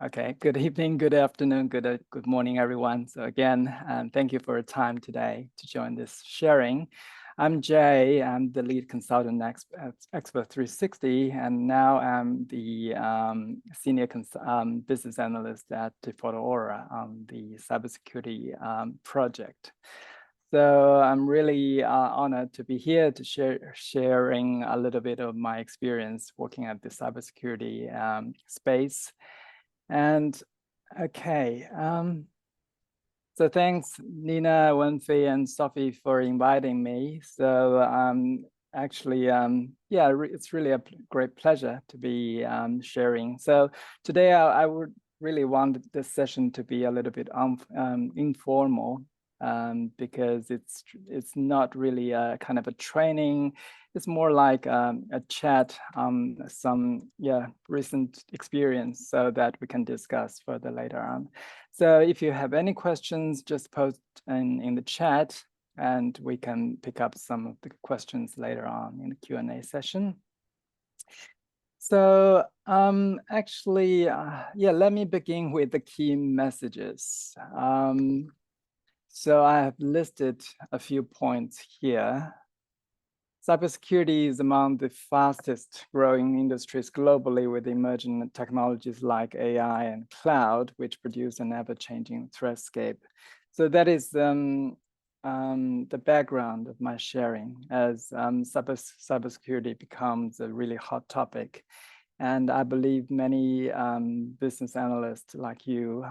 Okay, good evening, good afternoon, good morning, everyone. So again, thank you for your time today to join this sharing. I'm Jay, I'm the lead consultant Expert 360, and now I'm the senior business analyst at Default Aura on the cybersecurity project. So I'm really honored to be here to sharing a little bit of my experience working at the cybersecurity space. And okay, so thanks Nina, Wenfei, and Sophie for inviting me. So actually, yeah, it's really a great pleasure to be sharing. So today I would really want this session to be a little bit informal. Because it's not really a kind of a training. It's more like a chat on some recent experience so that we can discuss further later on. So if you have any questions, just post in the chat and we can pick up some of the questions later on in the Q&A session. So actually, let me begin with the key messages. So I have listed a few points here. Cybersecurity is among the fastest growing industries globally, with emerging technologies like AI and cloud, which produce an ever-changing threatscape. So that is the background of my sharing as cybersecurity becomes a really hot topic. And I believe many business analysts like you,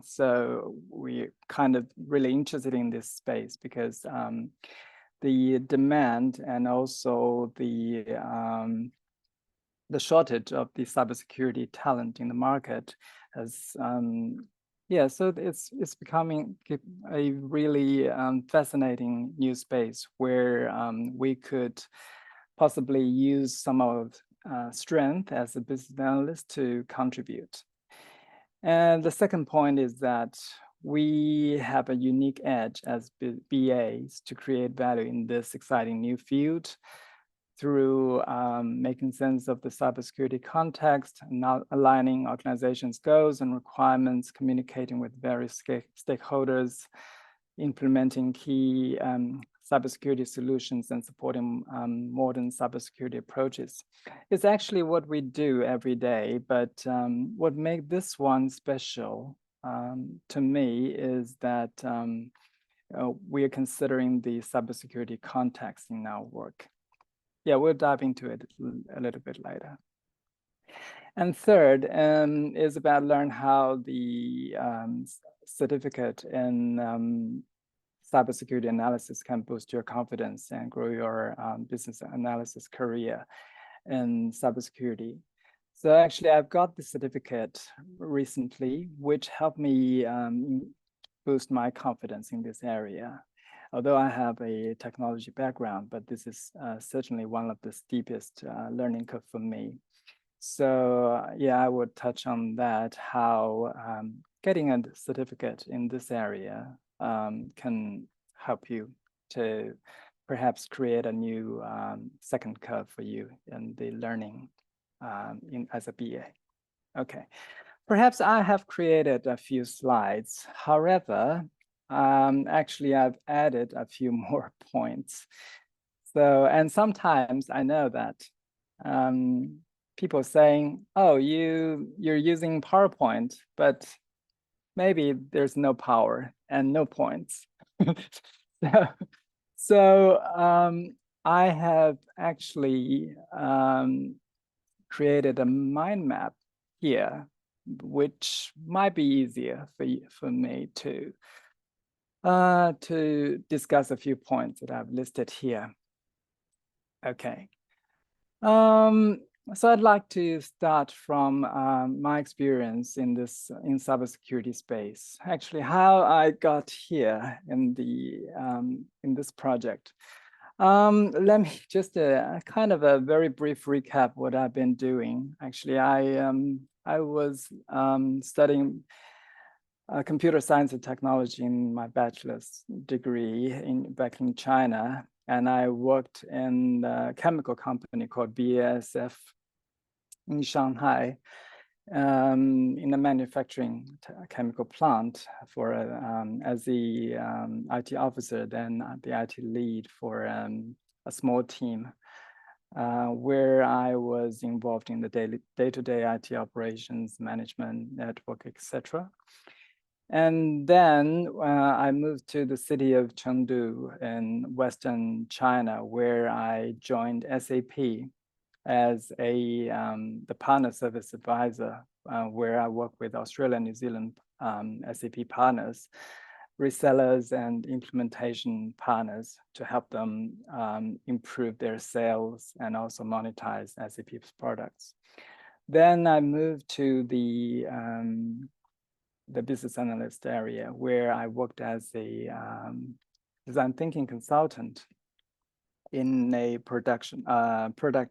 so we're kind of really interested in this space because the demand and also the shortage of the cybersecurity talent in the market has, so it's becoming a really fascinating new space where we could possibly use some of strength as a business analyst to contribute. And the second point is that we have a unique edge as BAs to create value in this exciting new field through making sense of the cybersecurity context, not aligning organizations' goals and requirements, communicating with various stakeholders, implementing key cybersecurity solutions, and supporting modern cybersecurity approaches. It's actually what we do every day, but what makes this one special to me is that we are considering the cybersecurity context in our work. Yeah, we'll dive into it a little bit later. And third is about learn how the certificate in cybersecurity analysis can boost your confidence and grow your business analysis career in cybersecurity. So actually, I've got the certificate recently, which helped me boost my confidence in this area. Although I have a technology background, but this is certainly one of the steepest learning curve for me. So I would touch on that, how getting a certificate in this area can help you to perhaps create a new second curve for you in the learning as a BA. Okay, perhaps I have created a few slides. However, actually I've added a few more points. So, and sometimes I know that people saying, oh, you're using PowerPoint, but maybe there's no power and no points. So I have actually created a mind map here, which might be easier for me to discuss a few points that I've listed here. Okay. So I'd like to start from my experience in cybersecurity space. Actually, how I got here in this project. Let me just kind of a very brief recap what I've been doing. Actually, I was studying computer science and technology in my bachelor's degree back in China. And I worked in a chemical company called BASF in Shanghai. in a manufacturing chemical plant for as the IT officer, then the IT lead for a small team, where I was involved in the day-to-day IT operations, management, network, etc. And then I moved to the city of Chengdu in Western China, where I joined SAP as the partner service advisor, where I work with Australia and New Zealand SAP partners, resellers, and implementation partners to help them improve their sales and also monetize SAP's products. Then I moved to the business analyst area, where I worked as a design thinking consultant in a product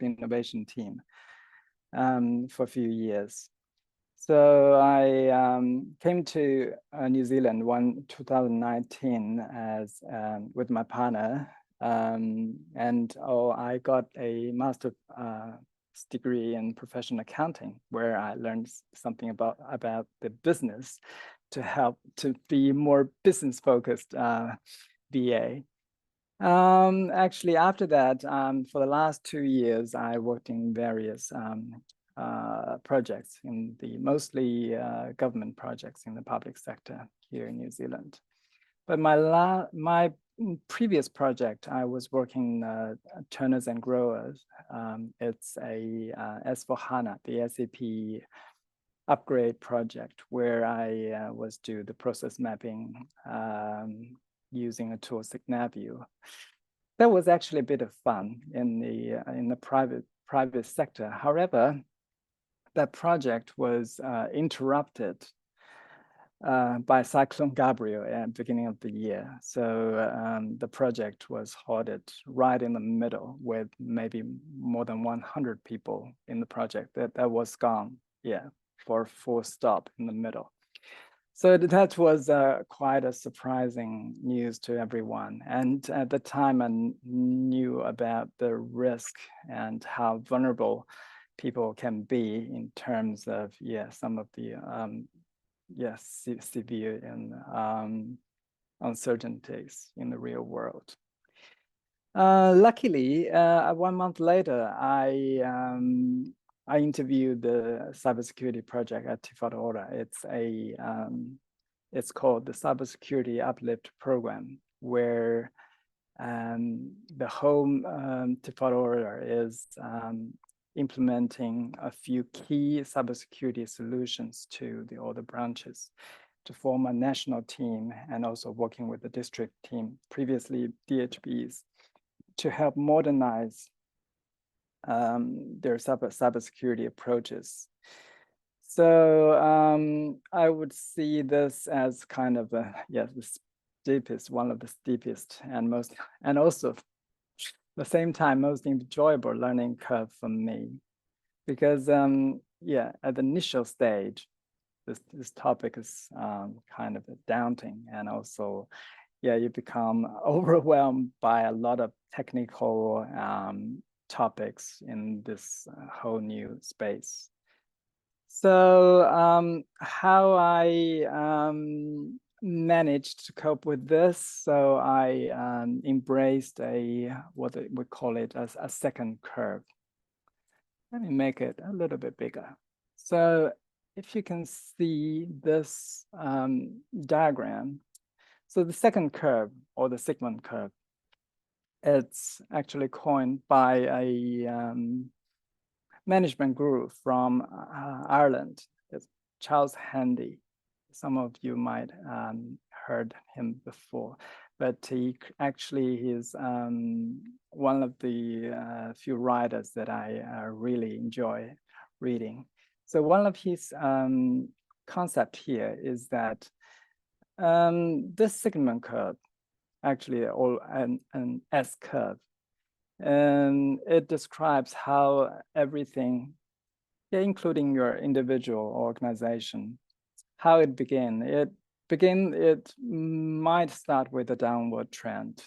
innovation team for a few years. So I came to New Zealand 2019 as with my partner, and I got a master's degree in professional accounting, where I learned something about the business to help to be more business focused BA. Actually, after that, for the last 2 years, I worked in various projects, in the mostly government projects in the public sector here in New Zealand. But my previous project, I was working Turners and Growers. It's a S/4HANA, the SAP upgrade project, where I was do the process mapping using a tool Signavio. That was actually a bit of fun in the private sector. However, that project was interrupted by Cyclone Gabriel at the beginning of the year. So the project was halted right in the middle, with maybe more than 100 people in the project. That was gone, yeah, for full stop in the middle. So that was quite a surprising news to everyone. And at the time, I knew about the risk and how vulnerable people can be in terms of, some of the severe and uncertainties in the real world. Luckily, 1 month later, I interviewed the cybersecurity project at Te Whatu. It's called the Cybersecurity Uplift Program, where the whole Te Whatu is implementing a few key cybersecurity solutions to all the branches to form a national team, and also working with the district team, previously DHBs, to help modernize their cybersecurity approaches. So I would see this as kind of one of the steepest and also at the same time most enjoyable learning curve for me, because at the initial stage, this topic is kind of daunting, and also you become overwhelmed by a lot of technical topics in this whole new space. So how I managed to cope with this, so I embraced what we call it as a second curve. Let me make it a little bit bigger. So if you can see this diagram, so the second curve, or the segment curve, it's actually coined by a management guru from Ireland. It's Charles Handy. Some of you might heard him before, but he actually is one of the few writers that I really enjoy reading. So one of his concept here is that this segment curve, actually an S curve, and it describes how everything, including your individual organization, how it began. It might start with a downward trend,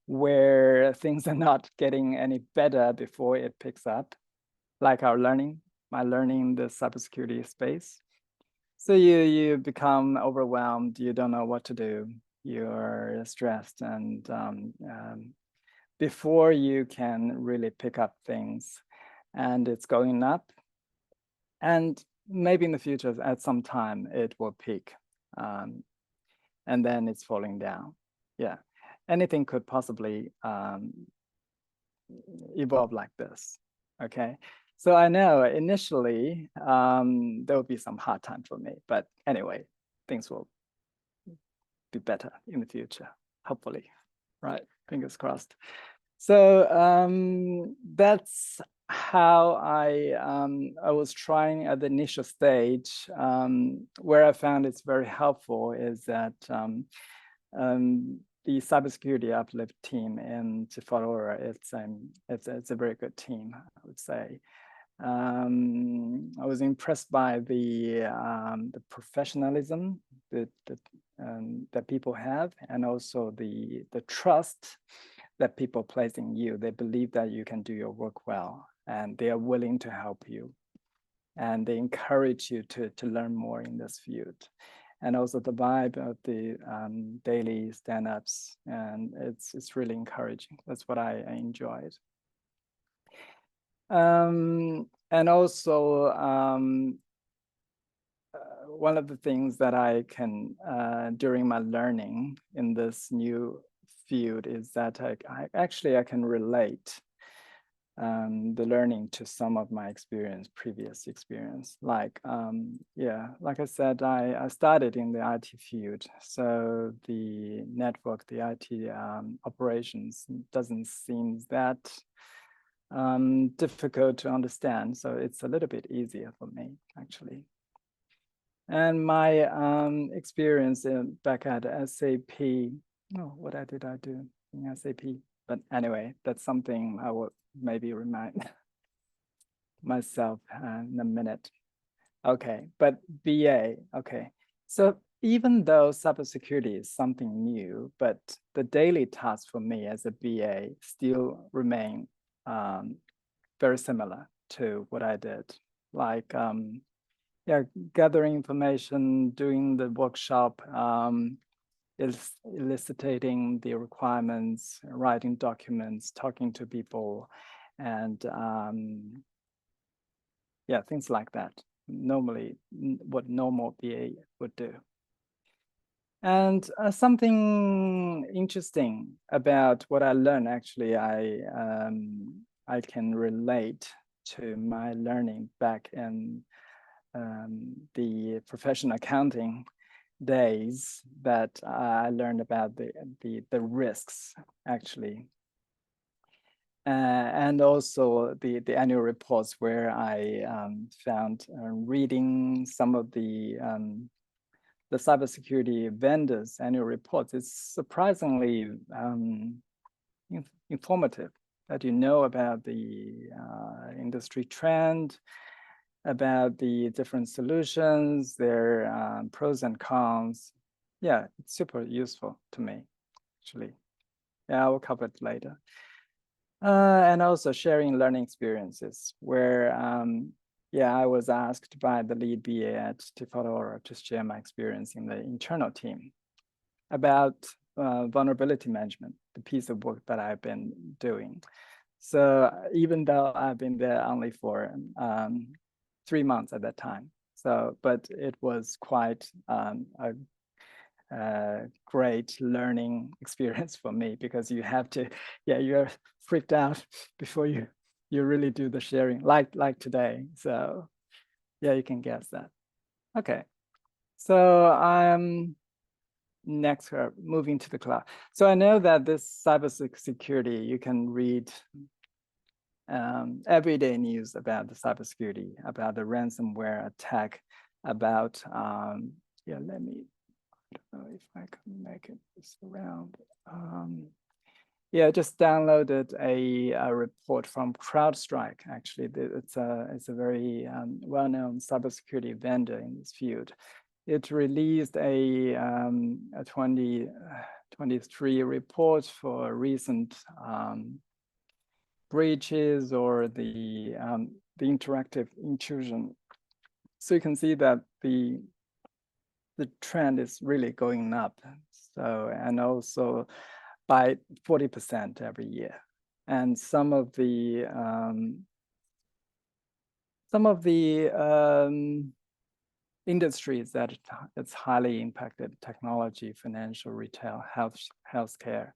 where things are not getting any better before it picks up, like our learning my learning in the cybersecurity space. So you become overwhelmed. You don't know what to do. You're stressed, and before you can really pick up things, and it's going up, and maybe in the future at some time it will peak, and then it's falling down. Yeah, anything could possibly evolve like this. Okay, so I know initially there will be some hard time for me, but anyway, things will be better in the future, hopefully, right? Fingers crossed. So that's how I was trying at the initial stage. Where I found it's very helpful is that the cybersecurity uplift team in Aurora, it's a very good team, I would say. I was impressed by the professionalism that people have, and also the trust that people place in you. They believe that you can do your work well, and they are willing to help you, and they encourage you to learn more in this field. And also the vibe of the daily stand-ups, and it's really encouraging. That's what I enjoyed. And also one of the things that I can during my learning in this new field is that I can relate the learning to some of my previous experience. Like, like I said, I started in the IT field. So the network, the IT operations doesn't seem that difficult to understand. So it's a little bit easier for me, actually. And my experience back at SAP, what did I do in SAP? But anyway, that's something I will maybe remind myself in a minute. Okay, but BA, okay. So even though cybersecurity is something new, but the daily tasks for me as a BA still remain very similar to what I did. Like, gathering information, doing the workshop, eliciting the requirements, writing documents, talking to people, and things like that. Normally, what normal BA would do. And something interesting about what I learned, actually, I can relate to my learning back in the professional accounting days, that I learned about the risks, actually. And also the annual reports, where I found reading some of the cybersecurity vendors' annual reports. It's surprisingly informative, that you know about the industry trend, about the different solutions, their pros and cons. Yeah, it's super useful to me, actually. Yeah, I will cover it later. And also sharing learning experiences, where I was asked by the lead BA at Aurora to share my experience in the internal team about vulnerability management, the piece of work that I've been doing. So even though I've been there only for 3 months at that time, but it was quite a great learning experience for me, because you have to, you're freaked out before you really do the sharing, like today. So yeah, you can guess that. Okay, so I'm next moving to the cloud. So I know that this cybersecurity, you can read everyday news about the cybersecurity, about the ransomware attack, about I don't know if I can make it this around. Just downloaded a report from CrowdStrike. Actually, it's a very well-known cybersecurity vendor in this field. It released a 2023 report for recent breaches, or the interactive intrusion. So you can see that the trend is really going up. So, and also by 40% every year. And some of the industries that it's highly impacted: technology, financial, retail, healthcare.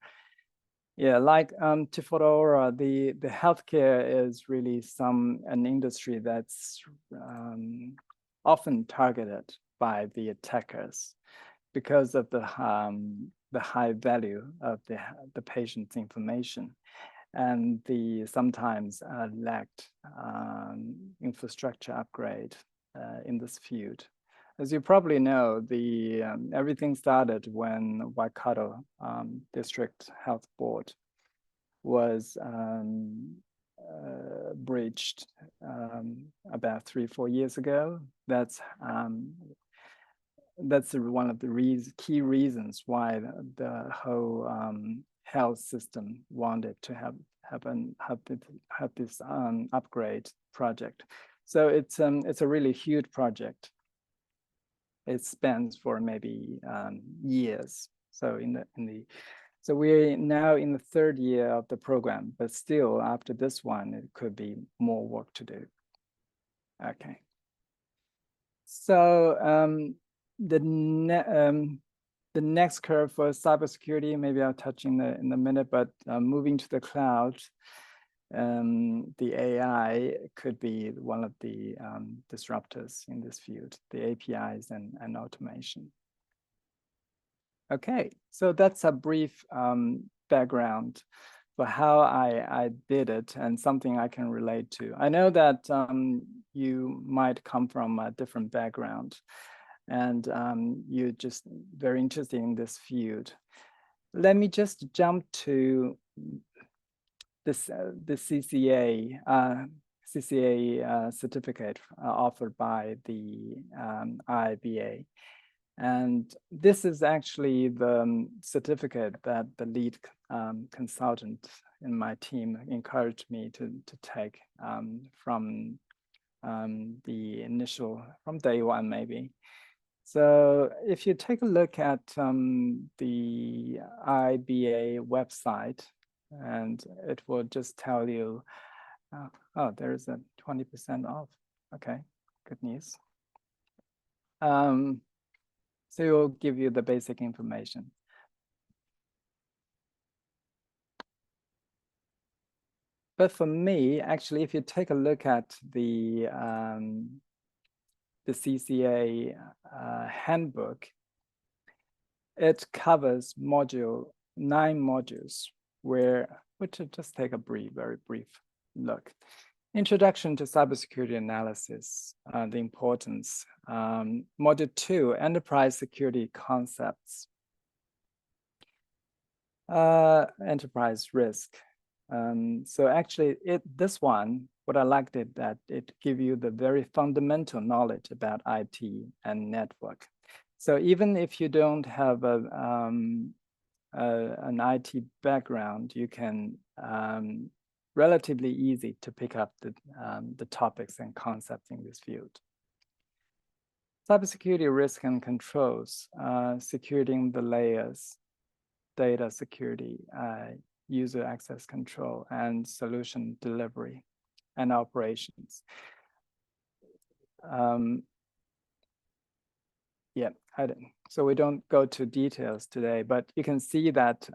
Yeah, like Tifodora, the healthcare is really an industry that's often targeted by the attackers because of the high value of the patient's information and the sometimes lacked infrastructure upgrade in this field. As you probably know, everything started when Waikato District Health Board was breached about 3-4 years ago. That's one of the key reasons why the whole health system wanted to have this upgrade project. So it's a really huge project. It spans for maybe years. So so we're now in the 3rd year of the program, but still after this one, it could be more work to do. Okay. So the next curve for cybersecurity, maybe I'll touch in a minute, but moving to the cloud, the AI could be one of the disruptors in this field, the APIs and automation. Okay, so that's a brief background for how I did it and something I can relate to. I know that you might come from a different background and you're just very interested in this field. Let me just jump to the CCA certificate offered by the IIBA. And this is actually the certificate that the lead consultant in my team encouraged me to take from day one, maybe. So if you take a look at the IIBA website, and it will just tell you, oh, there's a 20% off. Okay, good news. So it will give you the basic information. But for me, actually, if you take a look at the CCA handbook, it covers 9 modules, which will just take a very brief look. Introduction to Cybersecurity Analysis, the importance. Module 2, Enterprise Security Concepts. Enterprise Risk. So actually, this one, what I liked it that it gives you the very fundamental knowledge about IT and network. So even if you don't have an IT background, you can relatively easy to pick up the topics and concepts in this field. Cybersecurity risk and controls, securing the layers, data security, user access control, and solution delivery and operations. Yeah, so we don't go to details today, but you can see that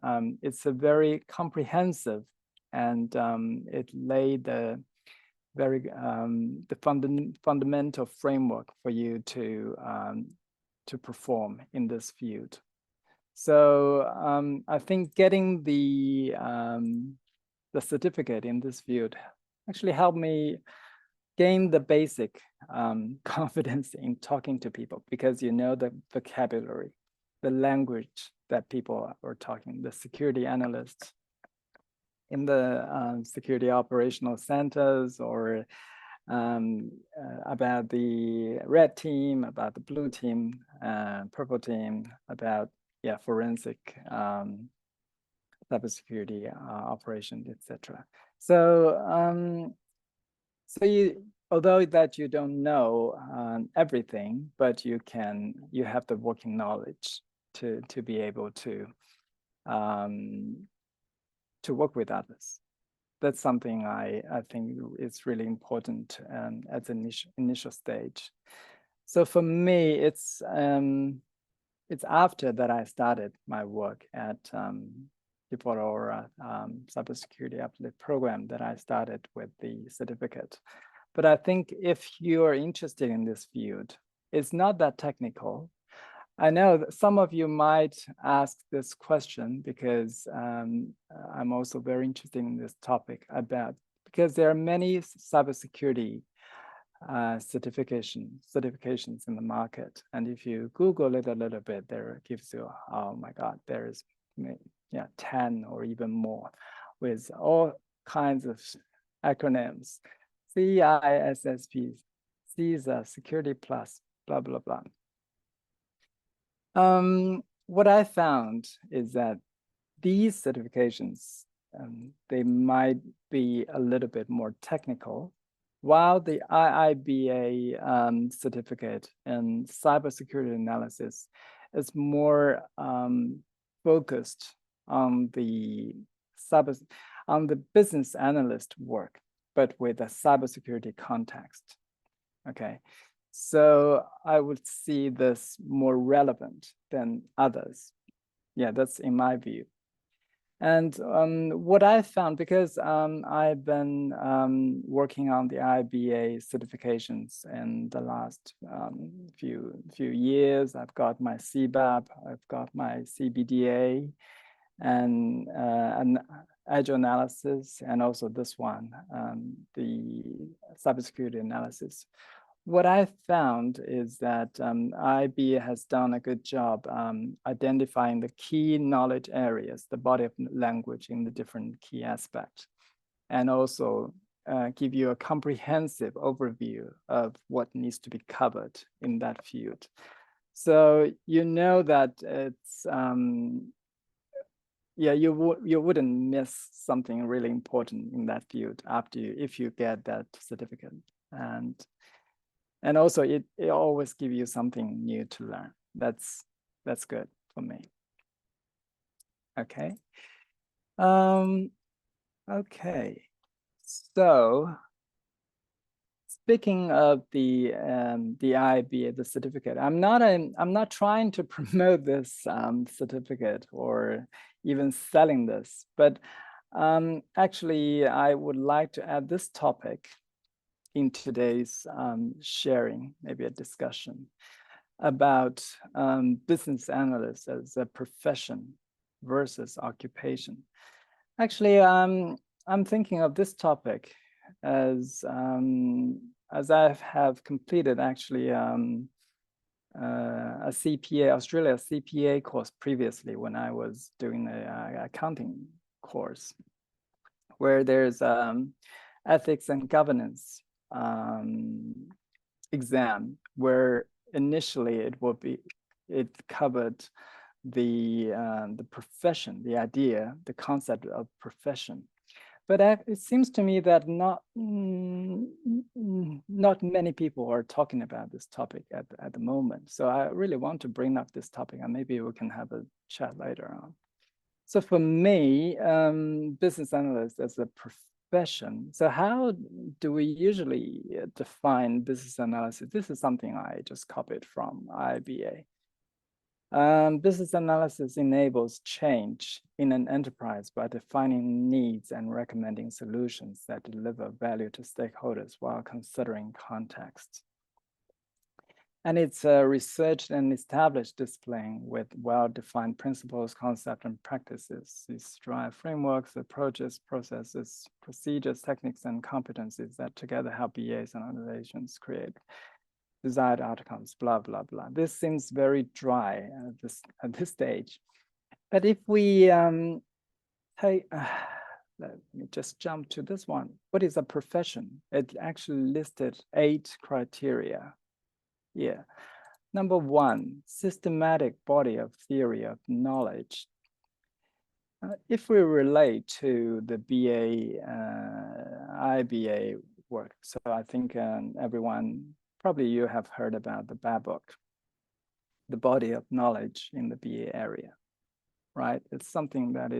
it's a very comprehensive and it laid the fundamental framework for you to perform in this field. So I think getting the certificate in this field actually helped me gain the basic confidence in talking to people, because you know the vocabulary, the language that people are talking, the security analysts in the security operational centers, or about the red team, about the blue team, purple team, about forensic cybersecurity operations, etc. So although that you don't know everything, but you have the working knowledge to be able to work with others. That's something I think is really important at the initial stage. So for me, it's after that I started my work at Deepwater Aura Cybersecurity Uplift program that I started with the certificate. But I think if you're interested in this field, it's not that technical. I know that some of you might ask this question because I'm also very interested in this topic because there are many cybersecurity certifications in the market. And if you Google it a little bit, there gives you, oh my God, there is 10 or even more with all kinds of acronyms. CISSP, CISA, Security Plus, blah, blah, blah. What I found is that these certifications, they might be a little bit more technical, while the IIBA certificate in cybersecurity analysis is more focused on the business analyst work, but with a cybersecurity context. Okay, so I would see this more relevant than others. Yeah, that's in my view. And what I found, because I've been working on the IIBA certifications in the last few years, I've got my CBAP, I've got my CBDA, and an agile analysis, and also this one, the cybersecurity analysis. What I found is that IIBA has done a good job identifying the key knowledge areas, the body of language in the different key aspects, and also give you a comprehensive overview of what needs to be covered in that field. So you know that it's, you wouldn't miss something really important in that field if you get that certificate. And also it always gives you something new to learn. That's good for me. Okay. Okay. So speaking of the IIBA, the certificate, I'm not trying to promote this certificate or even selling this, but actually I would like to add this topic in today's sharing, maybe a discussion about business analysts as a profession versus occupation. Actually, I'm thinking of this topic as I have completed actually a CPA, Australia CPA course previously when I was doing an accounting course, where there's ethics and governance exam, where initially it covered the profession, the idea, the concept of profession. But it seems to me that not many people are talking about this topic at the moment. So I really want to bring up this topic, and maybe we can have a chat later on. So for me, business analyst as a profession. So how do we usually define business analysis? This is something I just copied from IIBA. Business analysis enables change in an enterprise by defining needs and recommending solutions that deliver value to stakeholders while considering context. And it's a researched and established discipline with well-defined principles, concepts, and practices. These drive frameworks, approaches, processes, procedures, techniques, and competencies that together help BAs and organizations create desired outcomes, blah, blah, blah. This seems very dry at this stage. But if we let me just jump to this one. What is a profession? It actually listed 8 criteria. Yeah. Number 1, systematic body of theory of knowledge. If we relate to the IIBA work. So I think everyone, probably you have heard about the BABOK, the body of knowledge in the BA area, right? It's something that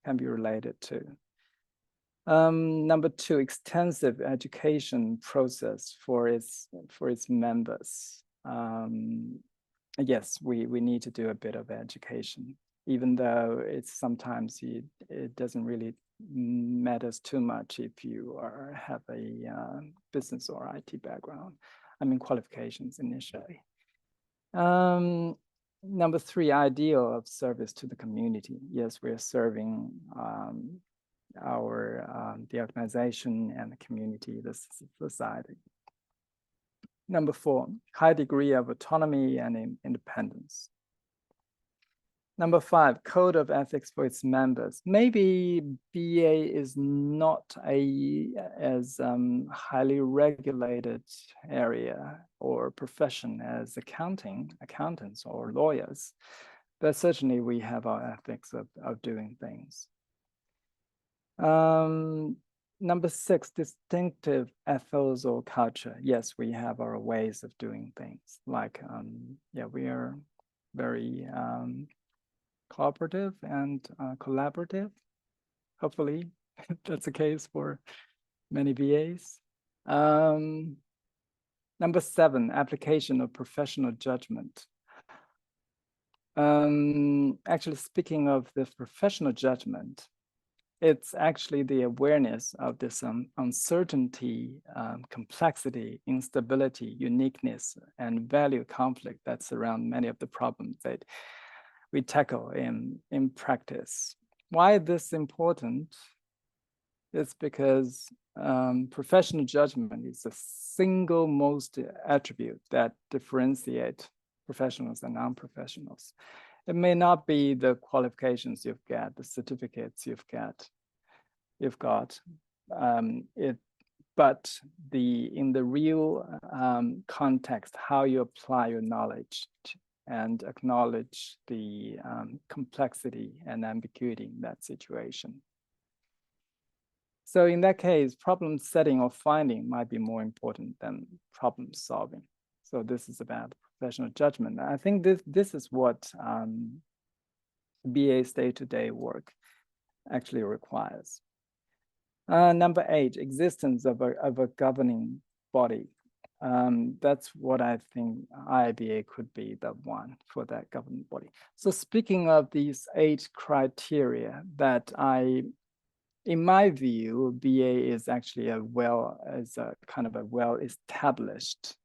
can be related to. Number two, extensive education process for its members. Yes, we need to do a bit of education, even though it's sometimes it doesn't really matters too much if you have a business or IT background. I mean, qualifications initially. Number three, ideal of service to the community. Yes, we're serving the organization and the community, the society. Number four, high degree of autonomy and independence. Number five, code of ethics for its members. Maybe BA is not as highly regulated area or profession as accountants or lawyers, but certainly we have our ethics of doing things. Number six, distinctive ethos or culture. Yes, we have our ways of doing things. Like, we are very cooperative and collaborative. Hopefully, that's the case for many VAs. Number seven, application of professional judgment. Actually, speaking of the professional judgment, it's actually the awareness of this uncertainty, complexity, instability, uniqueness, and value conflict that surround many of the problems that we tackle in practice. Why this important? It's because professional judgment is the single most attribute that differentiate professionals and non-professionals. It may not be the qualifications you've got, the certificates you've got, but in the real context, how you apply your knowledge and acknowledge the complexity and ambiguity in that situation. So in that case, problem setting or finding might be more important than problem solving. So this is about professional judgment. I think this is what BA's day-to-day work actually requires. Number eight, existence of a governing body. That's what I think IIBA could be the one for that governing body. So speaking of these 8 criteria that in my view, BA is actually a kind of a well-established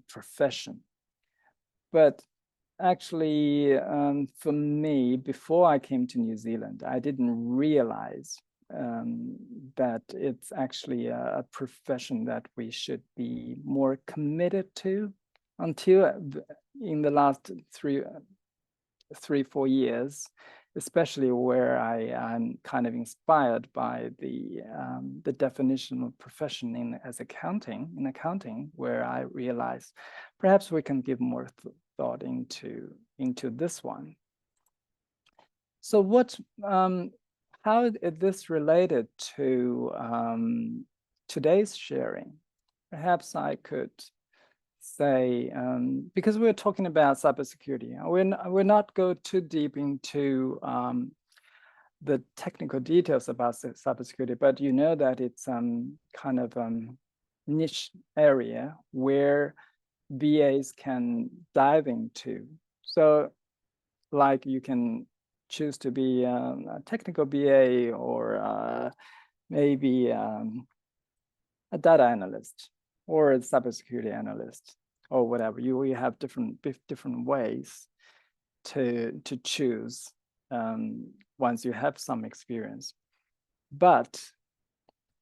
profession. But actually, for me, before I came to New Zealand, I didn't realize that it's actually a profession that we should be more committed to until in the last 3-4 years, especially where I'm kind of inspired by the definition of profession in accounting, where I realized perhaps we can give more thought into this one. So how is this related to today's sharing? Perhaps I could say, because we're talking about cybersecurity, we're not go too deep into the technical details about cybersecurity, but you know that it's kind of niche area where BAs can dive into. So like you can choose to be a technical BA or maybe a data analyst or a cybersecurity analyst or whatever. You have different ways to choose once you have some experience. But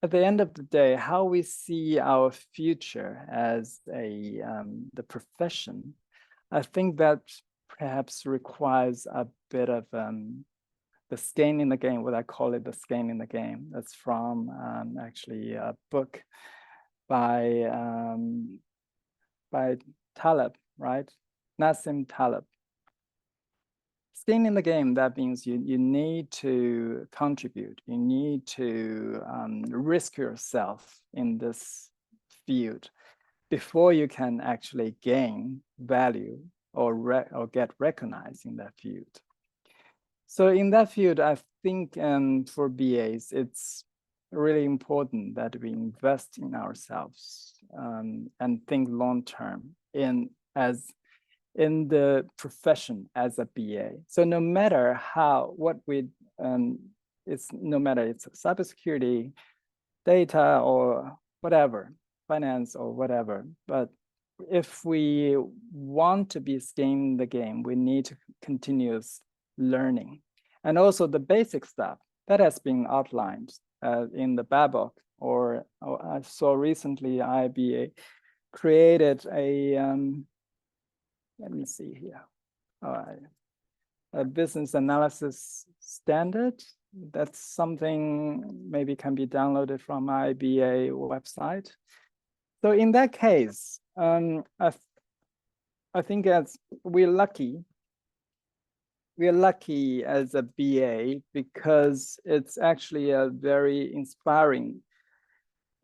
at the end of the day, how we see our future as the profession, I think that perhaps requires a bit of the skin in the game, what I call it, the skin in the game. That's from actually a book by Taleb, right? Nassim Taleb. skin in the game, that means you need to contribute. You need to risk yourself in this field before you can actually gain value or get recognized in that field. So in that field, I think for BAs, it's really important that we invest in ourselves and think long term in the profession as a BA. So no matter no matter it's cybersecurity, data, or whatever, finance or whatever, but if we want to be skin in the game, we need to continuous learning. And also the basic stuff that has been outlined in the BABOK, or I saw recently IIBA created a, let me see here, a business analysis standard. That's something maybe can be downloaded from IIBA website. So in that case, I think as we're lucky as a BA because it's actually a very inspiring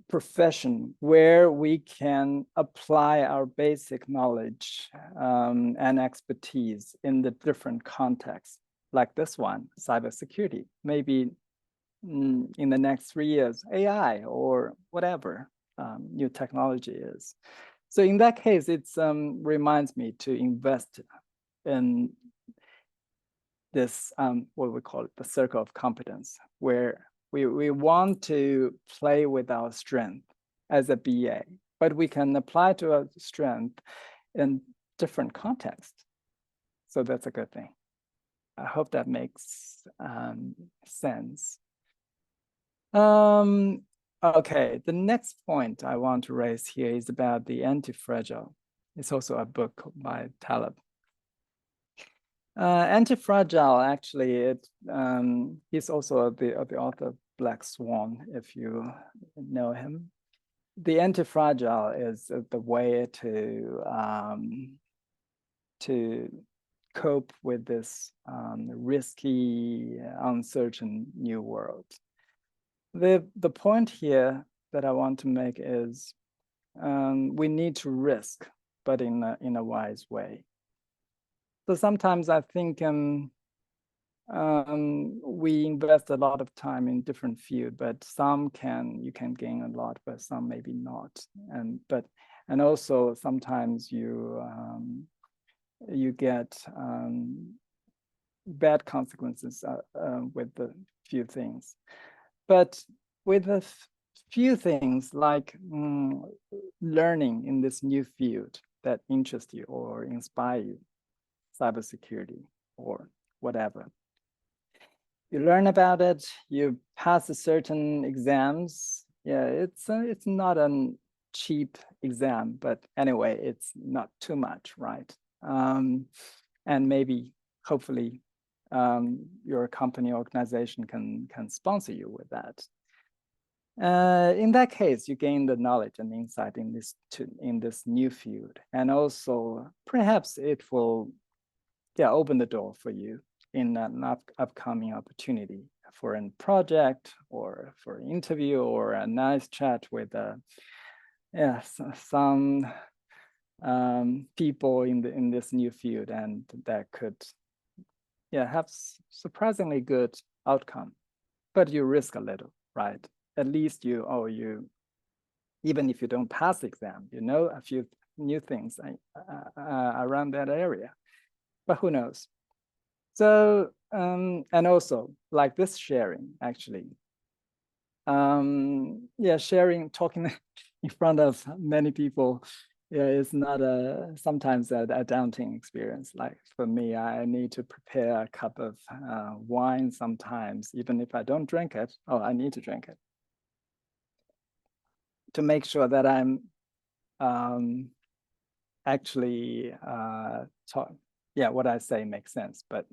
profession where we can apply our basic knowledge and expertise in the different contexts, like this one, cybersecurity, maybe in the next 3 years, AI or whatever new technology is. So in that case, it reminds me to invest in this, what we call it, the circle of competence, where we want to play with our strength as a BA, but we can apply to our strength in different contexts. So that's a good thing. I hope that makes sense. Okay, the next point I want to raise here is about the anti-fragile. It's also a book by Taleb. Anti-fragile, actually, he's also the author of Black Swan, if you know him. The anti-fragile is the way to cope with this risky, uncertain new world. The point here that I want to make is we need to risk, but in a wise way. So sometimes I think we invest a lot of time in different fields, but some you can gain a lot, but some maybe not. And also sometimes you get bad consequences with the few things. But with a few things like learning in this new field that interests you or inspire you, cybersecurity or whatever. You learn about it, you pass a certain exams. Yeah, it's not a cheap exam, but anyway, it's not too much, right? And maybe, hopefully, your company organization can sponsor you with that. In that case, you gain the knowledge and insight in this new field, and also perhaps it will open the door for you in an upcoming opportunity for a project or for an interview or a nice chat with some people in this new field, and that could have surprisingly good outcome. But you risk a little, right? At least you even if you don't pass the exam, you know a few new things around that area. But who knows? So, and also like this sharing, actually. Sharing, talking in front of many people, is not sometimes a daunting experience. Like for me, I need to prepare a cup of wine sometimes, even if I don't drink it. Oh, I need to drink it to make sure that I'm actually what I say makes sense, but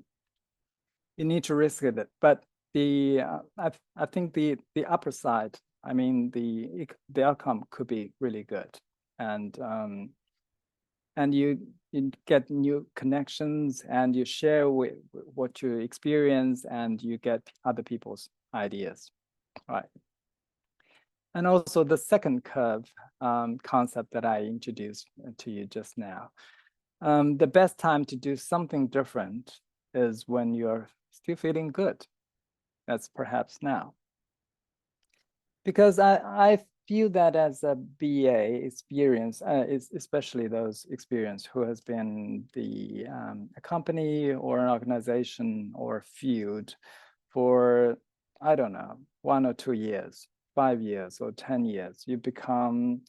you need to risk it. But I think the upper side, I mean, the outcome could be really good. And and you get new connections, and you share what you experience, and you get other people's ideas, right? And also the second curve concept that I introduced to you just now. The best time to do something different is when you're still feeling good. That's perhaps now. Because I feel that as a BA experience, especially those experience who has been a company or an organization or field for, I don't know, 1 or 2 years, 5 years or 10 years, you become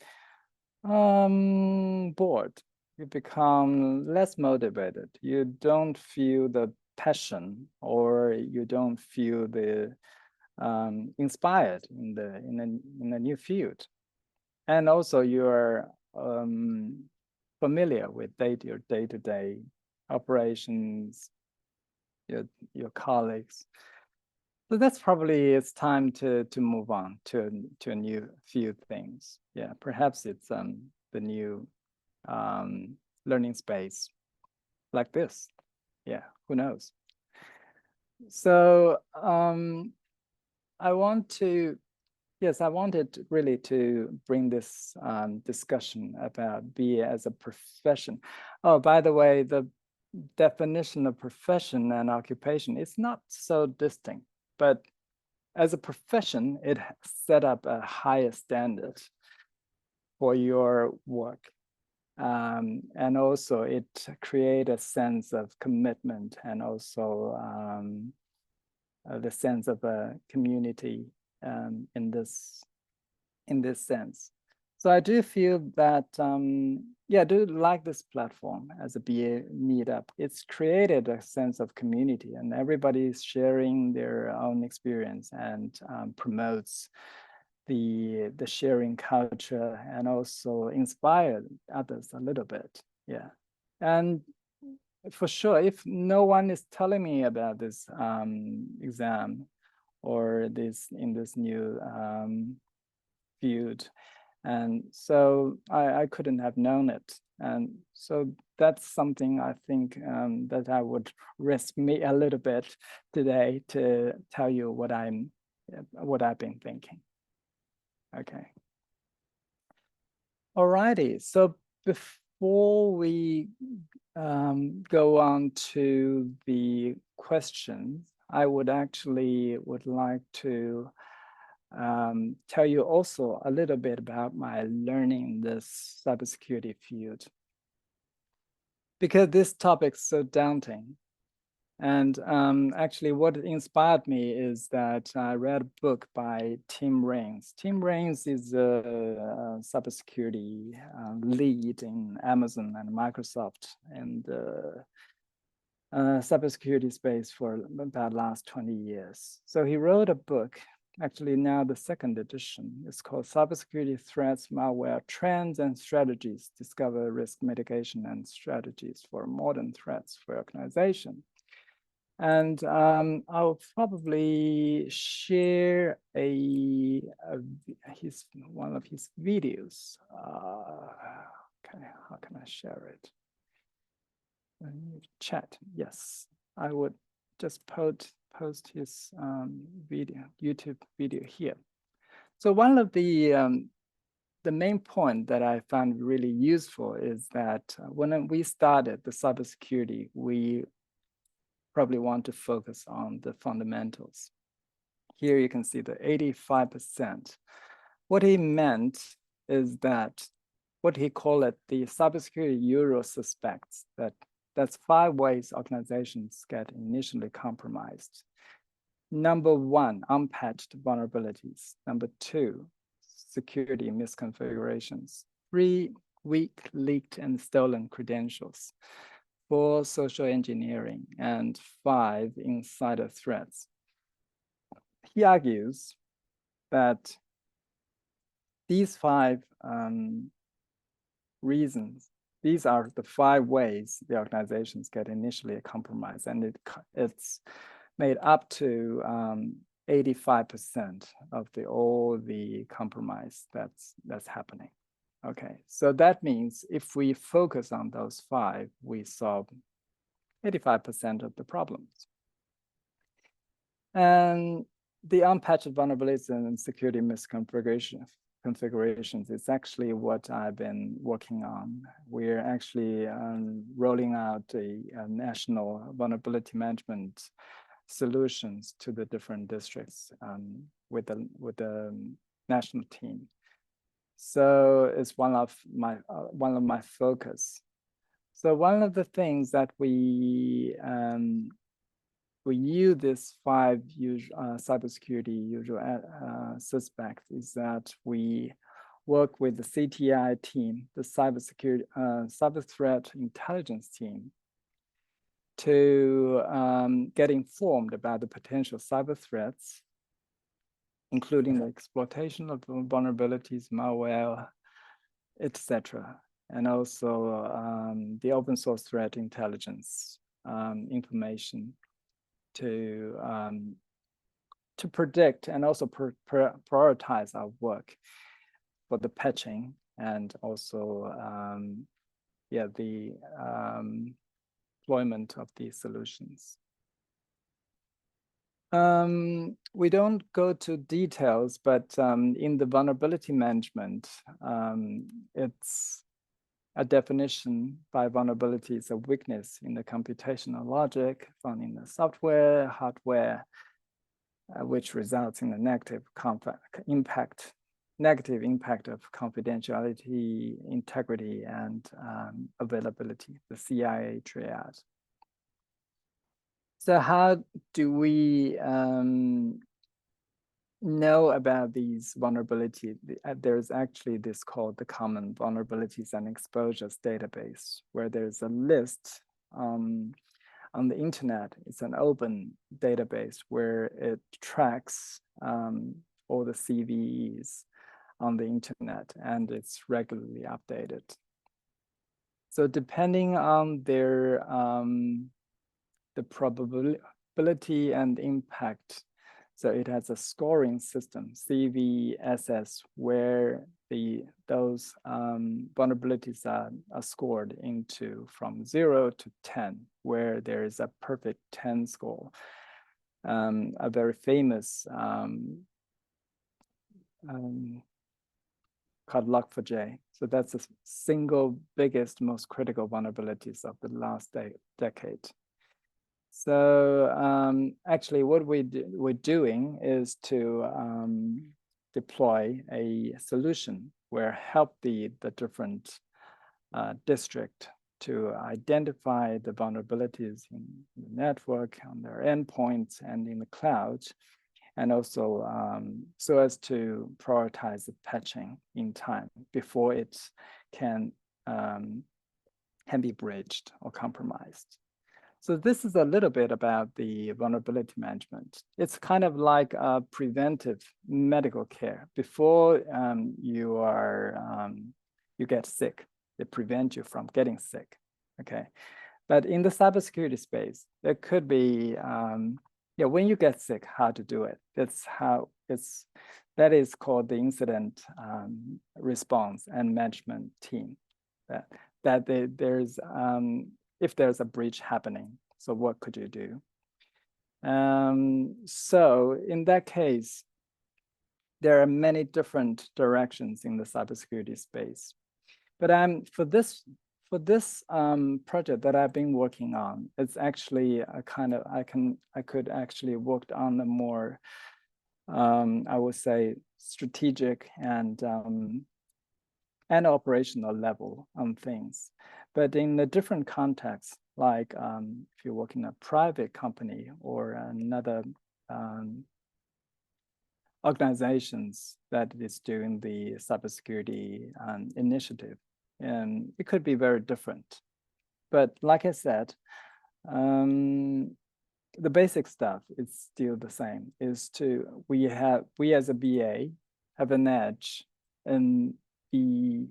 bored. You become less motivated. You don't feel the passion, or you don't feel the inspired in a new field, and also you're familiar with your day-to-day operations, your colleagues. So that's probably it's time to move on to a new few things. Yeah, perhaps it's the new learning space like this. Yeah, who knows? So I wanted really to bring this discussion about BA as a profession. Oh, by the way, the definition of profession and occupation is not so distinct, but as a profession, it set up a higher standard for your work. And also it creates a sense of commitment, and also the sense of a community in this sense. So I do feel that, I do like this platform as a BA meetup. It's created a sense of community, and everybody is sharing their own experience, and promotes the sharing culture, and also inspire others a little bit. Yeah. And for sure, if no one is telling me about this exam or in this new field, and so I couldn't have known it. And so that's something I think that I would risk me a little bit today to tell you what I've been thinking. Okay. Alrighty. So before we go on to the questions, I would like to tell you also a little bit about my learning this cybersecurity field, because this topic is so daunting. And actually what inspired me is that I read a book by Tim Raines. Tim Raines is a cybersecurity lead in Amazon and Microsoft, and cybersecurity space for about last 20 years. So he wrote a book, actually now the second edition. It's called Cybersecurity Threats, Malware, Trends and Strategies, Discover Risk Mitigation and Strategies for Modern Threats for Organization. And I'll probably share one of his videos. Okay, how can I share it? Chat. Yes, I would just post his YouTube video here. So one of the main point that I found really useful is that when we started the cybersecurity, we probably want to focus on the fundamentals. Here you can see the 85%. What he meant is that what he called it the cybersecurity Euro suspects, that's 5 ways organizations get initially compromised. Number 1, unpatched vulnerabilities. Number 2, security misconfigurations. 3, weak, leaked, and stolen credentials. 4, social engineering, and 5, insider threats. He argues that these 5 reasons, these are the 5 ways the organizations get initially compromised, and it's made up to 85% of all the compromise that's happening. Okay, so that means if we focus on those 5, we solve 85% of the problems. And the unpatched vulnerabilities and security configurations is actually what I've been working on. We're actually rolling out a national vulnerability management solutions to the different districts with the national team. So it's one of my focus. So one of the things that we use this 5 cybersecurity usual suspects is that we work with the CTI team, the cybersecurity cyber threat intelligence team, to get informed about the potential cyber threats, including the exploitation of vulnerabilities, malware, etc., and also the open source threat intelligence information to predict and also prioritize our work for the patching and also the deployment of these solutions. We don't go to details, but in the vulnerability management, it's a definition by vulnerability is a weakness in the computational logic found in the software, hardware, which results in a negative impact of confidentiality, integrity, and availability, the CIA triad. So how do we know about these vulnerabilities? There's actually this called the Common Vulnerabilities and Exposures Database, where there's a list on the internet. It's an open database where it tracks all the CVEs on the internet, and it's regularly updated. So depending on their the probability and impact, so it has a scoring system, CVSS, where those vulnerabilities are scored into from 0 to 10, where there is a perfect 10 score. A very famous called Log4j. So that's the single biggest, most critical vulnerabilities of the last decade. So actually what we're doing is to deploy a solution where help the different district to identify the vulnerabilities in the network, on their endpoints, and in the cloud, and also so as to prioritize the patching in time before it can be breached or compromised. So this is a little bit about the vulnerability management. It's kind of like a preventive medical care. Before you get sick, they prevent you from getting sick, okay? But in the cybersecurity space, there could be, when you get sick, how to do it. That is called the incident response and management team. If there's a breach happening, so what could you do? So in that case, there are many different directions in the cybersecurity space. But for this project that I've been working on, it's actually a kind of I could actually work on the more I would say strategic and operational level on things. But in a different context, like if you work in a private company or another organizations that is doing the cybersecurity initiative, and it could be very different. But like I said, the basic stuff is still the same. We as a BA have an edge in the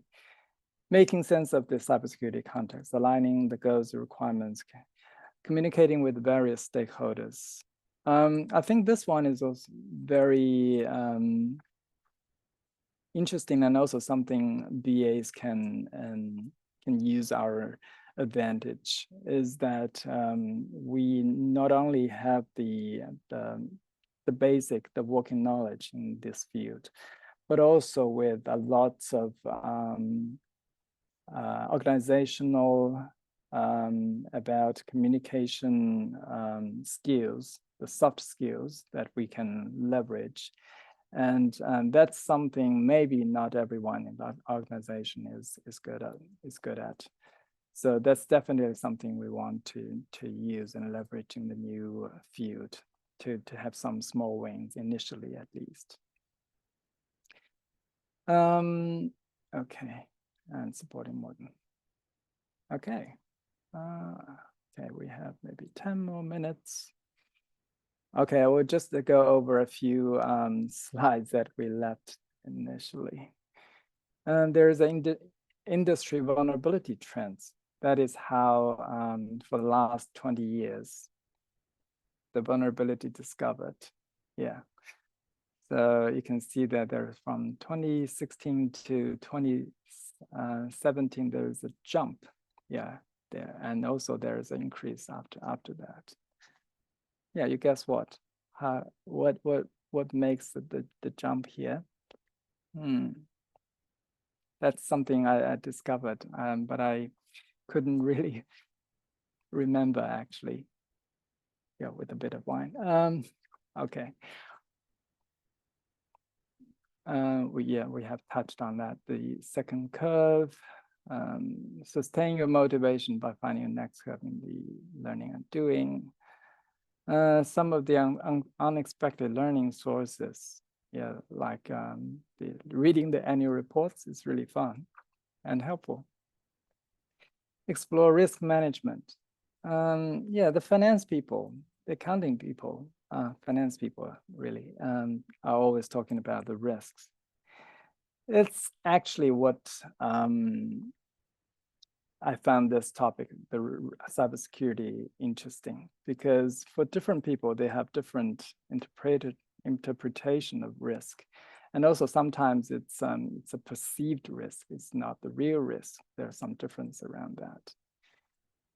making sense of the cybersecurity context, aligning the goals, the requirements, communicating with various stakeholders. I think this one is also very interesting, and also something BAs can use our advantage, is that we not only have the basic, the working knowledge in this field, but also with a lots of organizational about communication skills, the soft skills that we can leverage. And that's something maybe not everyone in that organization is good at. So that's definitely something we want to use and leverage in the new field to have some small wins initially, at least. Okay, and supporting modern. Okay. Okay, we have maybe 10 more minutes. Okay, I will just go over a few slides that we left initially. And there's an industry vulnerability trends. That is how, for the last 20 years, the vulnerability discovered. Yeah. So you can see that there's from 2016 to 2017, there's a jump. Yeah, there, and also there's an increase after that. Yeah, you guess what? What makes the jump here? That's something I discovered, but I couldn't really remember actually. Yeah, with a bit of wine. Okay. We have touched on that. The second curve, sustain your motivation by finding a next curve in the learning and doing. Some of the unexpected learning sources, yeah, like reading the annual reports is really fun and helpful. Explore risk management. Yeah, the finance people, the accounting people, finance people really are always talking about the risks. It's actually what I found this topic, the cybersecurity, interesting, because for different people, they have different interpretation of risk. And also sometimes it's a perceived risk. It's not the real risk. There's some difference around that.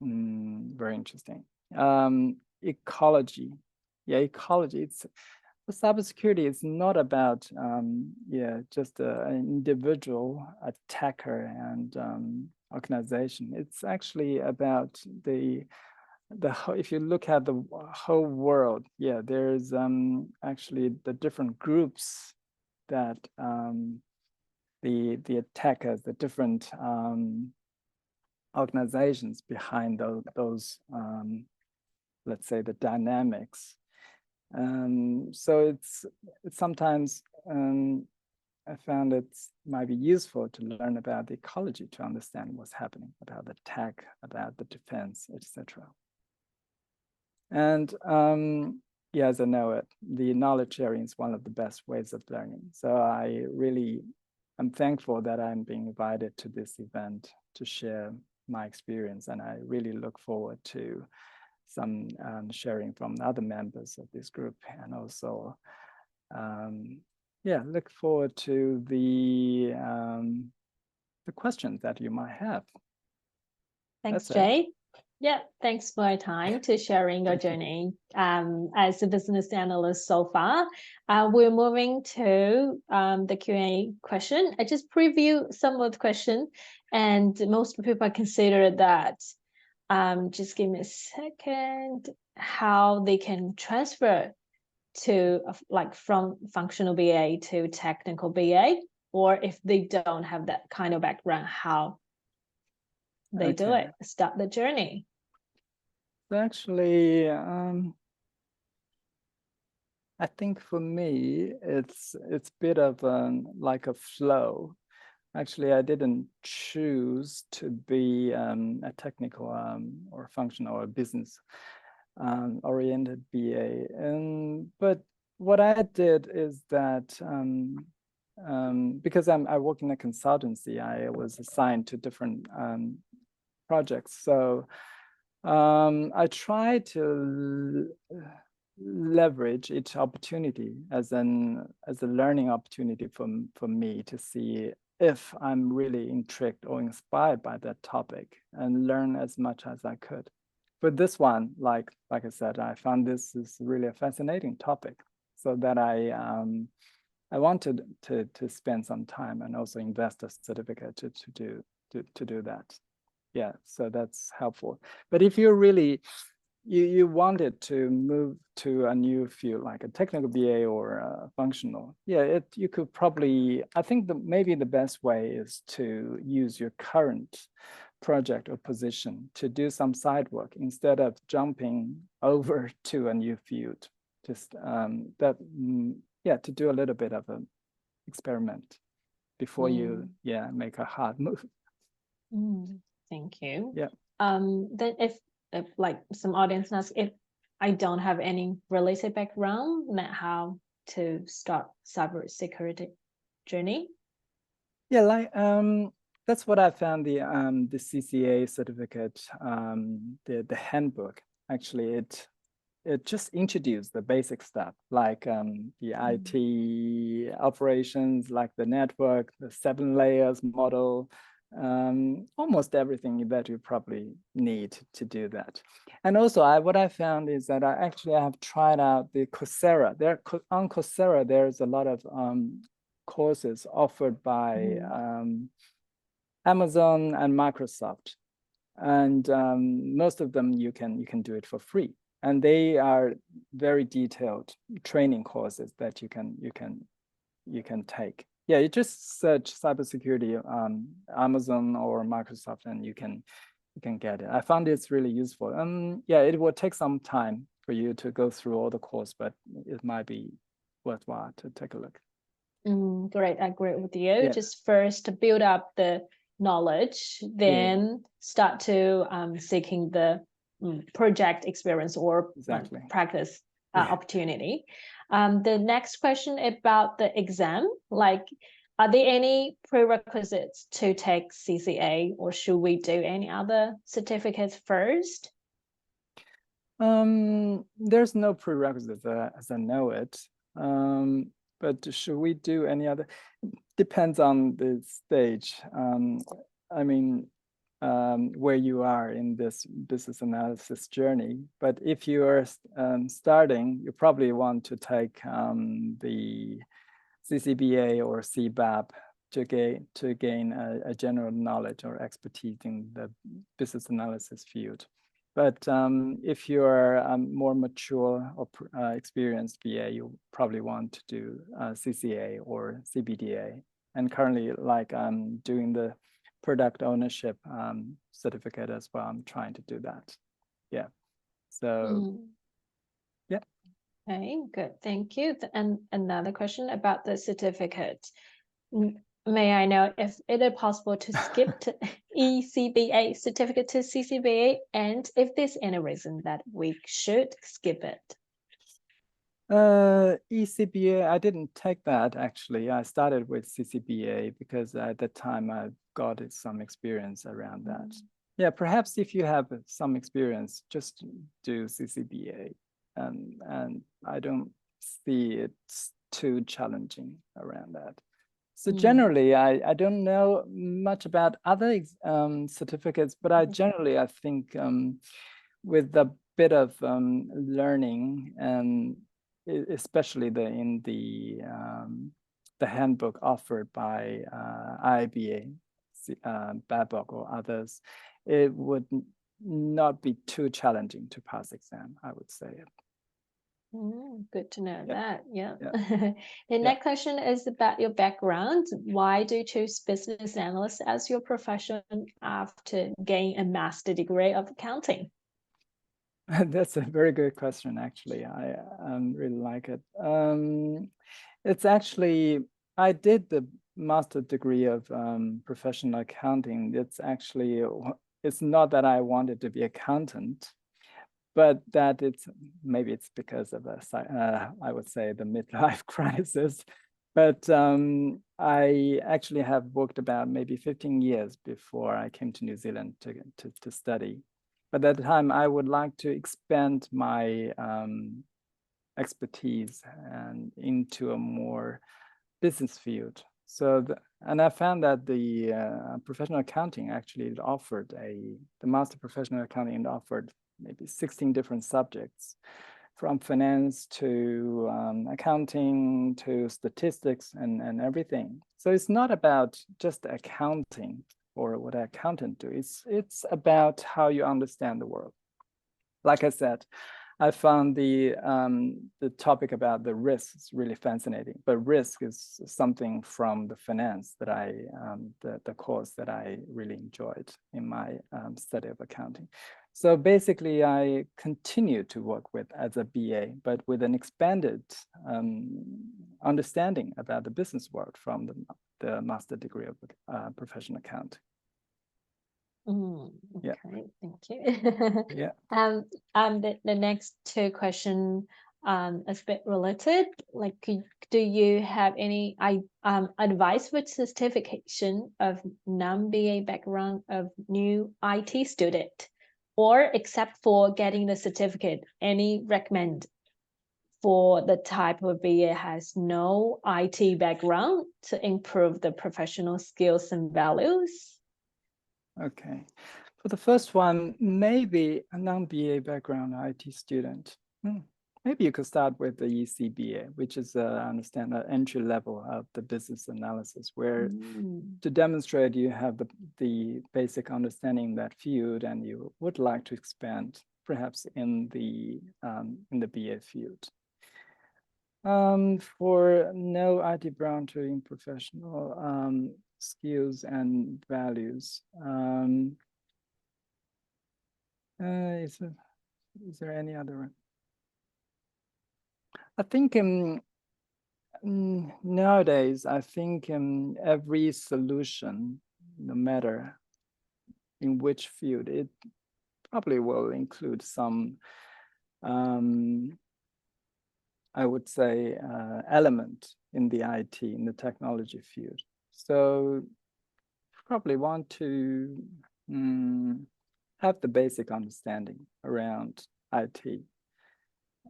Very interesting. Ecology. Yeah, ecology. It's for cybersecurity. It's not about just an individual attacker and organization. It's actually about the whole. If you look at the whole world, yeah, there's actually the different groups that the attackers, the different organizations behind those let's say the dynamics. So it's sometimes I found it might be useful to learn about the ecology to understand what's happening, about the attack, about the defense, etc. And yeah, as I know it, the knowledge sharing is one of the best ways of learning. So I'm thankful that I'm being invited to this event to share my experience, and I really look forward to some sharing from other members of this group, and also yeah, look forward to the questions that you might have. Thanks, Jay. Yeah, thanks for your time to sharing your journey as a business analyst so far. We're moving to the Q&A question. I just preview some of the question, and most people consider that. Just give me a second. How they can transfer to like from functional BA to technical BA, or if they don't have that kind of background, how they do it, start the journey. Actually, I think for me, it's a bit of like a flow. Actually, I didn't choose to be a technical or functional or business oriented BA. But what I did is that because I work in a consultancy, I was assigned to different projects. So I try to leverage each opportunity as a learning opportunity for me to see if I'm really intrigued or inspired by that topic and learn as much as I could. But this one, like I said, I found this is really a fascinating topic, so that I wanted to spend some time and also invest a certificate to do that. Yeah, so that's helpful. But if you really you wanted to move to a new field like a technical BA or a functional, yeah, you could probably, I think maybe the best way is to use your current project or position to do some side work instead of jumping over to a new field. Just to do a little bit of an experiment before you make a hard move. Thank you. Yeah. Then if like some audience asks, if I don't have any related background, then how to start cybersecurity journey? Yeah, like that's what I found, the CCA certificate, the handbook. Actually, it just introduced the basic stuff like the IT operations, like the network, the 7 layers model, almost everything that you probably need to do that. And also what I found is that I have tried out the Coursera. On Coursera, there's a lot of courses offered by Amazon and Microsoft. And most of them you can do it for free. And they are very detailed training courses that you can take. Yeah, you just search cybersecurity on Amazon or Microsoft, and you can get it. I found it's really useful. Yeah, it will take some time for you to go through all the course, but it might be worthwhile to take a look. Great, I agree with you. Yeah. Just first to build up the knowledge, then start to seeking the project experience or practice opportunity. The next question about the exam, like, are there any prerequisites to take CCA, or should we do any other certificates first? There's no prerequisites as I know it. But should we do any other? Depends on the stage. I mean, where you are in this business analysis journey. But if you are starting, you probably want to take the CBA or CBAP to gain a general knowledge or expertise in the business analysis field. But if you're a more mature or experienced BA, you probably want to do CCA or CBDA. And currently, like I'm doing the product ownership certificate as well. I'm trying to do that. Yeah. So, yeah. Okay, good. Thank you. And another question about the certificate. May I know if it is possible to skip to ECBA certificate to CCBA, and if there's any reason that we should skip it? ECBA, I didn't take that actually. I started with CCBA because at that time I got some experience around that. Yeah, perhaps if you have some experience, just do CCBA, and I don't see it's too challenging around that. So generally, I don't know much about other certificates, but I think with a bit of learning, and especially in the handbook offered by IIBA, BABOK or others, it would not be too challenging to pass exam, I would say. Good to know that. Yeah. The next question is about your background. Why do you choose business analyst as your profession after gaining a master degree of accounting? That's a very good question, actually. I really like it. It's actually, I did the master degree of professional accounting. It's not that I wanted to be accountant, but that maybe it's because of I would say the midlife crisis. But I actually have worked about maybe 15 years before I came to New Zealand to study. But at the time, I would like to expand my expertise and into a more business field. So, and I found that the professional accounting actually offered the master professional accounting offered maybe 16 different subjects, from finance to accounting to statistics and everything. So it's not about just accounting or what an accountant do. It's about how you understand the world. Like I said, I found the topic about the risks really fascinating, but risk is something from the finance that the course that I really enjoyed in my study of accounting. So basically, I continue to work with as a BA, but with an expanded understanding about the business world from the master degree of professional accounting. Okay, yeah. Thank you. Yeah. The next two questions is a bit related. Like, do you have any advice for certification of non-BA background of new IT student, or except for getting the certificate, any recommend for the type of BA has no IT background to improve the professional skills and values? Okay. For the first one, maybe a non-BA background IT student. Maybe you could start with the CBA, which is, I understand, an entry level of the business analysis, where to demonstrate you have the basic understanding in that field, and you would like to expand perhaps in the BA field. For no IT background in professional skills and values. Is there any other one? I think nowadays, I think every solution, no matter in which field, it probably will include some, I would say, element in the IT, in the technology field. So probably want to have the basic understanding around IT.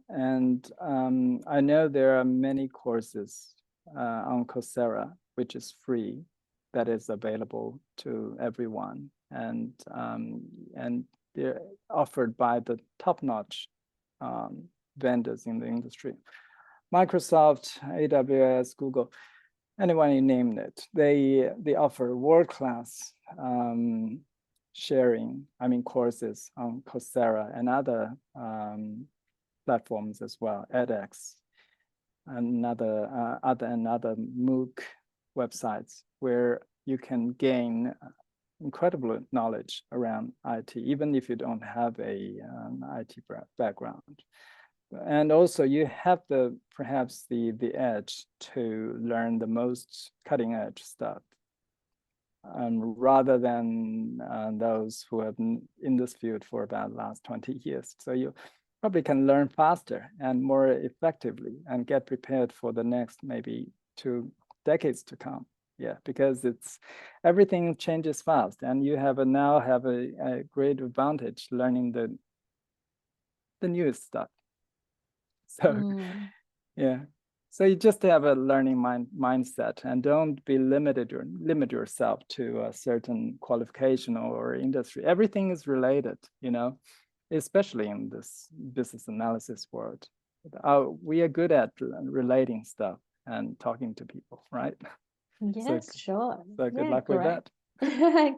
And I know there are many courses on Coursera, which is free, that is available to everyone. And they're offered by the top-notch vendors in the industry. Microsoft, AWS, Google, anyone you name it, they offer world-class sharing, courses on Coursera and other platforms as well, edX, and other MOOC websites where you can gain incredible knowledge around IT, even if you don't have a IT background. And also you have perhaps the edge to learn the most cutting edge stuff, rather than those who have been in this field for about the last 20 years. So you probably can learn faster and more effectively and get prepared for the next maybe 2 decades to come. Yeah, because everyth't changes fast, and you now have a great advantage learning the newest stuff. So yeah, so you just have a learning mindset, and don't be limited or limit yourself to a certain qualification or industry. Everything is related, especially in this business analysis world. We are good at relating stuff and talking to people, right? Yes, sure. So good luck with that.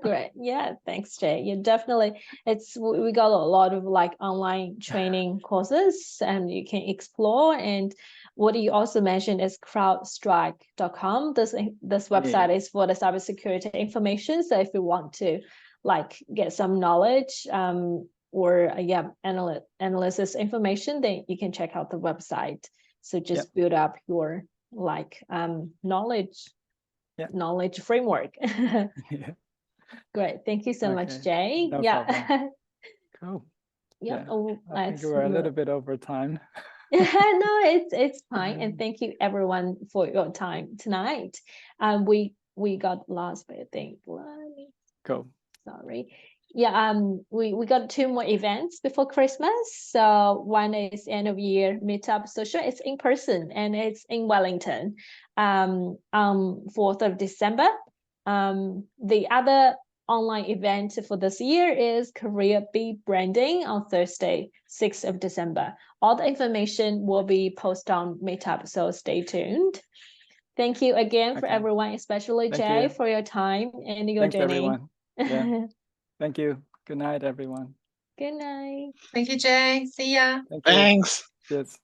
Great. Yeah, thanks, Jay. You definitely, we got a lot of online training courses, and you can explore. And what you also mentioned is crowdstrike.com. This website is for the cybersecurity information. So if you want to get some knowledge or analysis information, then you can check out the website. So just build up your knowledge. Knowledge framework. Great. Thank you so much, Jay. No problem. Cool. Yeah. I think we're a little bit over time. No, it's fine. And thank you everyone for your time tonight. We got lost, but I think. Cool. Sorry. we got 2 more events before Christmas. So one is end of year meetup social. It's in person and it's in Wellington, 4th of December. The other online event for this year is Career B Branding on Thursday, 6th of December. All the information will be posted on Meetup, so stay tuned. Thank you again for everyone, especially Jay, for your time and your journey. Everyone. Yeah. Thank you. Good night, everyone. Good night. Thank you, Jay. See ya. Thanks. Cheers.